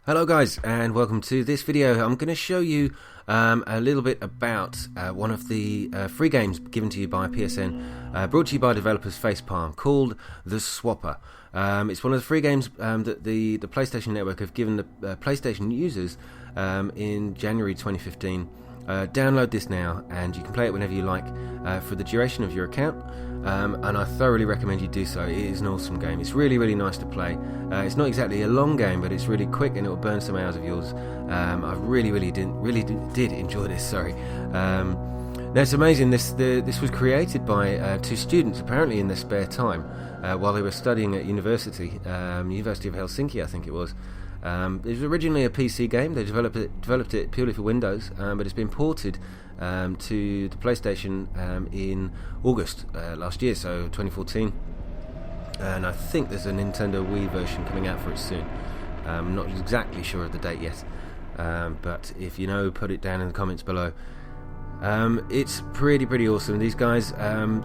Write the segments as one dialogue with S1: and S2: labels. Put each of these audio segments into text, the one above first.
S1: Hello guys, and welcome to this video. I'm going to show you a little bit about one of the free games given to you by PSN, brought to you by developers FacePalm, called The Swapper. It's one of the free games that the PlayStation Network have given the PlayStation users in January 2015. Download this now and you can play it whenever you like for the duration of your account, and I thoroughly recommend you do so. It is an awesome game. It's really nice to play. It's not exactly a long game, but it's really quick and it will burn some hours of yours. I really did enjoy this. Now it's amazing. This was created by two students apparently in their spare time while they were studying at University of Helsinki, I think it was. It was originally a PC game. They developed it purely for Windows, but it's been ported to the PlayStation in August last year, so 2014. And I think there's a Nintendo Wii version coming out for it soon. I'm not exactly sure of the date yet, but if you know, put it down in the comments below. It's pretty awesome. These guys,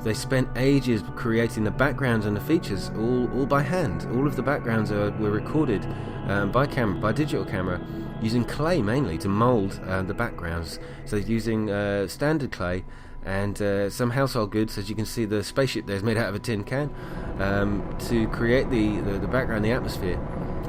S1: they spent ages creating the backgrounds and the features all by hand. All of the backgrounds were recorded by digital camera, using clay mainly to mould the backgrounds. So using standard clay and some household goods. As you can see, the spaceship there is made out of a tin can to create the background, the atmosphere.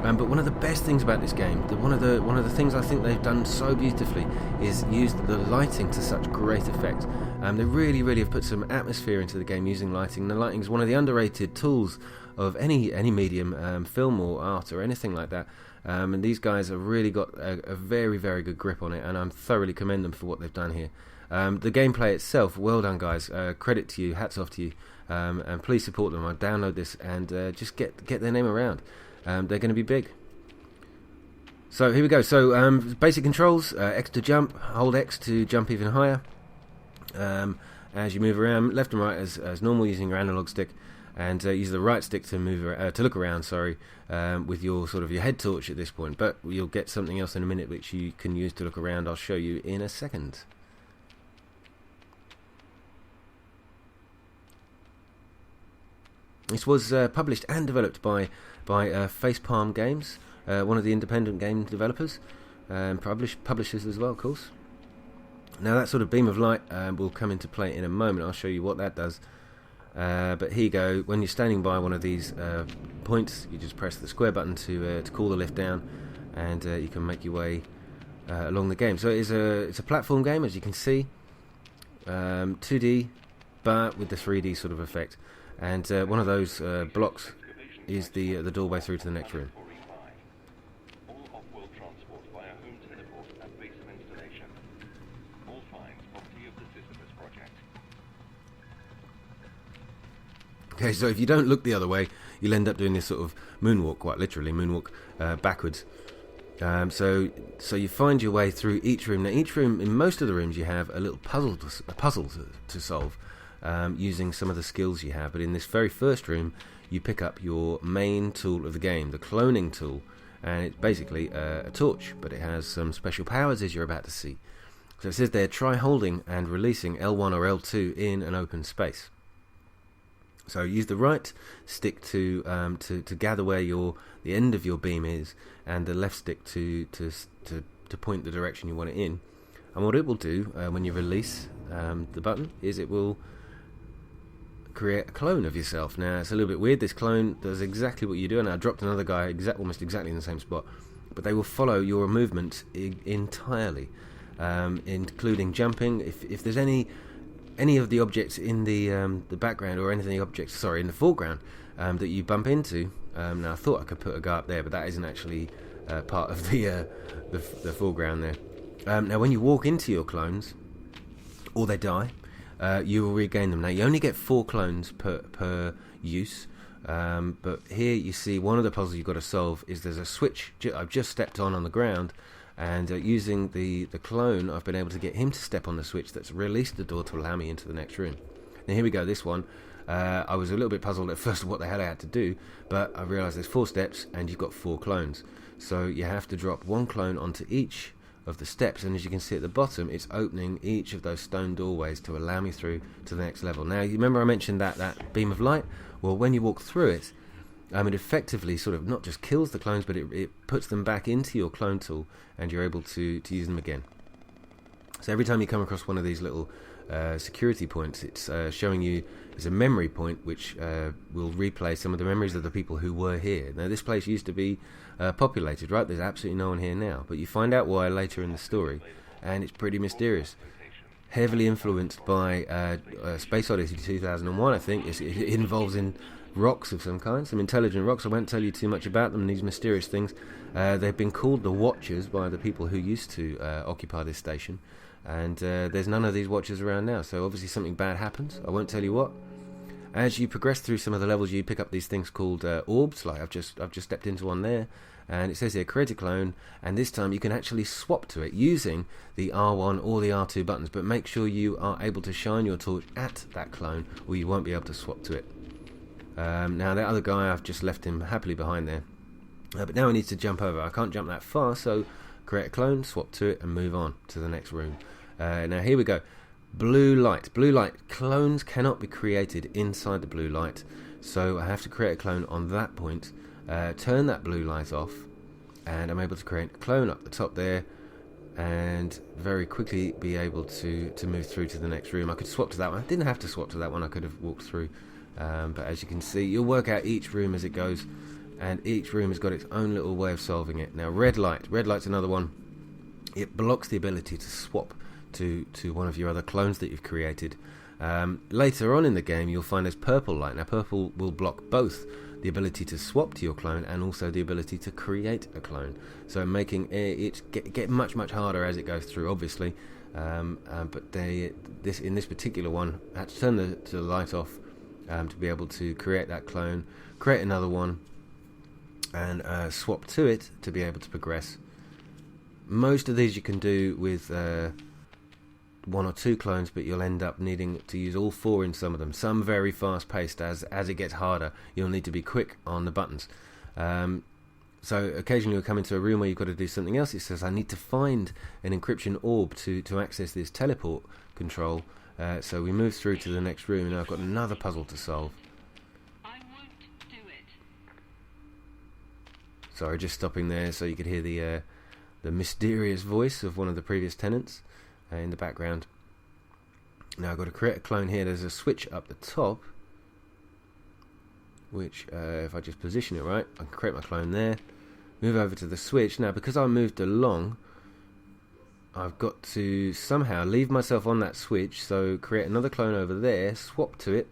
S1: But one of the best things about this game, one of the things I think they've done so beautifully, is use the lighting to such great effect. They really have put some atmosphere into the game using lighting. The lighting is one of the underrated tools of any medium, film or art or anything like that. And these guys have really got a very good grip on it, and I thoroughly commend them for what they've done here. The gameplay itself, well done guys. Credit to you, hats off to you, and please support them. Download this and just get their name around. They're going to be big. So here we go. So basic controls: X to jump, hold X to jump even higher. As you move around, left and right as normal using your analog stick, and use the right stick to look around. With your your head torch at this point. But you'll get something else in a minute which you can use to look around. I'll show you in a second. This was published and developed by FacePalm Games, one of the independent game developers, and publishers as well, of course. Now that sort of beam of light will come into play in a moment. I'll show you what that does. But here you go. When you're standing by one of these points, you just press the square button to call the lift down, and you can make your way along the game. So it's a platform game, as you can see, 2D, but with the 3D sort of effect. And one of those blocks is the doorway through to the next room. Okay, so if you don't look the other way, you'll end up doing this sort of moonwalk, quite literally moonwalk backwards. So you find your way through each room. Now, each room, in most of the rooms, you have a little puzzle to solve. Using some of the skills you have, but in this very first room you pick up your main tool of the game, the cloning tool, and it's basically a torch, but it has some special powers, as you're about to see. So it says there, try holding and releasing L1 or L2 in an open space. So use the right stick to gather where the end of your beam is, and the left stick to point the direction you want it in. And what it will do when you release the button is it will create a clone of yourself. Now it's a little bit weird. This clone does exactly what you do, and I dropped another guy almost exactly in the same spot, but they will follow your movement entirely, including jumping. If there's any of the objects in the background, or any of the objects in the foreground that you bump into. Now I thought I could put a guy up there, but that isn't actually part of the foreground there. Now when you walk into your clones, or they die, you will regain them. Now you only get 4 clones per use, but here you see one of the puzzles you've got to solve is there's a switch I've just stepped on the ground, and using the clone I've been able to get him to step on the switch that's released the door to allow me into the next room. Now here we go, this one. I was a little bit puzzled at first what the hell I had to do, but I realised there's 4 steps and you've got 4 clones. So you have to drop 1 clone onto each of the steps, and as you can see at the bottom, it's opening each of those stone doorways to allow me through to the next level. Now you remember I mentioned that beam of light? Well, when you walk through it, It effectively sort of not just kills the clones, but it puts them back into your clone tool, and you're able to use them again. So every time you come across one of these little security points, it's showing you it's a memory point which will replay some of the memories of the people who were here. Now this place used to be populated, right? There's absolutely no one here now, but you find out why later in the story, and it's pretty mysterious. Heavily influenced by Space Odyssey 2001, I think. It involves in rocks of some kind, some intelligent rocks. I won't tell you too much about them, these mysterious things. They've been called the Watchers by the people who used to occupy this station, and there's none of these Watchers around now, so obviously something bad happens. I won't tell you what. As you progress through some of the levels, you pick up these things called orbs, like I've just stepped into one there, and it says here create a clone, and this time you can actually swap to it using the R1 or the R2 buttons, but make sure you are able to shine your torch at that clone or you won't be able to swap to it. Now that other guy, I've just left him happily behind there, but now I need to jump over. I can't jump that far, so create a clone, swap to it, and move on to the next room. Now here we go. Blue light. Clones cannot be created inside the blue light, so I have to create a clone on that point, turn that blue light off, and I'm able to create a clone up the top there, and very quickly be able to move through to the next room. I could swap to that one. I didn't have to swap to that one. I could have walked through, but as you can see, you'll work out each room as it goes, and each room has got its own little way of solving it. Now red light's another one. It blocks the ability to swap to one of your other clones that you've created. Later on in the game you'll find there's purple light. Now purple will block both the ability to swap to your clone and also the ability to create a clone, so making it get much harder as it goes through, obviously. But in this particular one, I had to turn the light off to be able to create that clone, create another one, and swap to it to be able to progress. Most of these you can do with one or two clones, but you'll end up needing to use all four in some of them. Some very fast paced. As it gets harder, you'll need to be quick on the buttons. So occasionally you'll come into a room where you've got to do something else. It says I need to find an encryption orb to access this teleport control. So we move through to the next room, and I've got another puzzle to solve.
S2: I won't do it.
S1: Sorry, just stopping there so you could hear the mysterious voice of one of the previous tenants in the background. Now I've got to create a clone here. There's a switch up the top, which if I just position it right, I can create my clone there, move over to the switch. Now because I moved along, I've got to somehow leave myself on that switch, so create another clone over there, swap to it,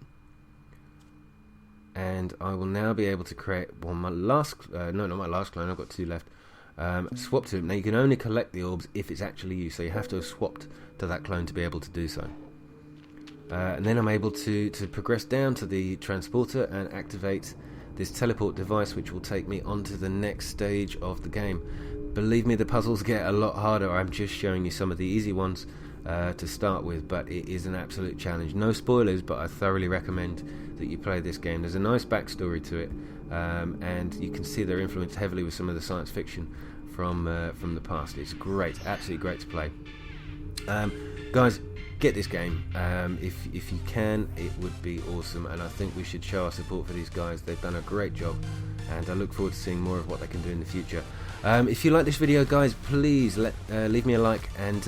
S1: and I will now be able to create my last no, not my last clone, I've got two left. Swap to it. Now you can only collect the orbs if it's actually you, so you have to have swapped to that clone to be able to do so. And then I'm able to progress down to the transporter and activate this teleport device, which will take me onto the next stage of the game. Believe me, the puzzles get a lot harder. I'm just showing you some of the easy ones to start with, but it is an absolute challenge. No spoilers, but I thoroughly recommend that you play this game. There's a nice backstory to it, and you can see they're influenced heavily with some of the science fiction from the past. It's great, absolutely great to play. Guys, get this game. If you can, it would be awesome, and I think we should show our support for these guys. They've done a great job, and I look forward to seeing more of what they can do in the future. If you like this video, guys, please leave me a like, and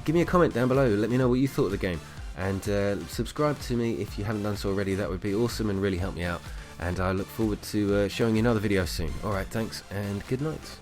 S1: give me a comment down below. Let me know what you thought of the game, and subscribe to me if you haven't done so already. That would be awesome and really help me out, and I look forward to showing you another video soon. Alright, thanks and good night.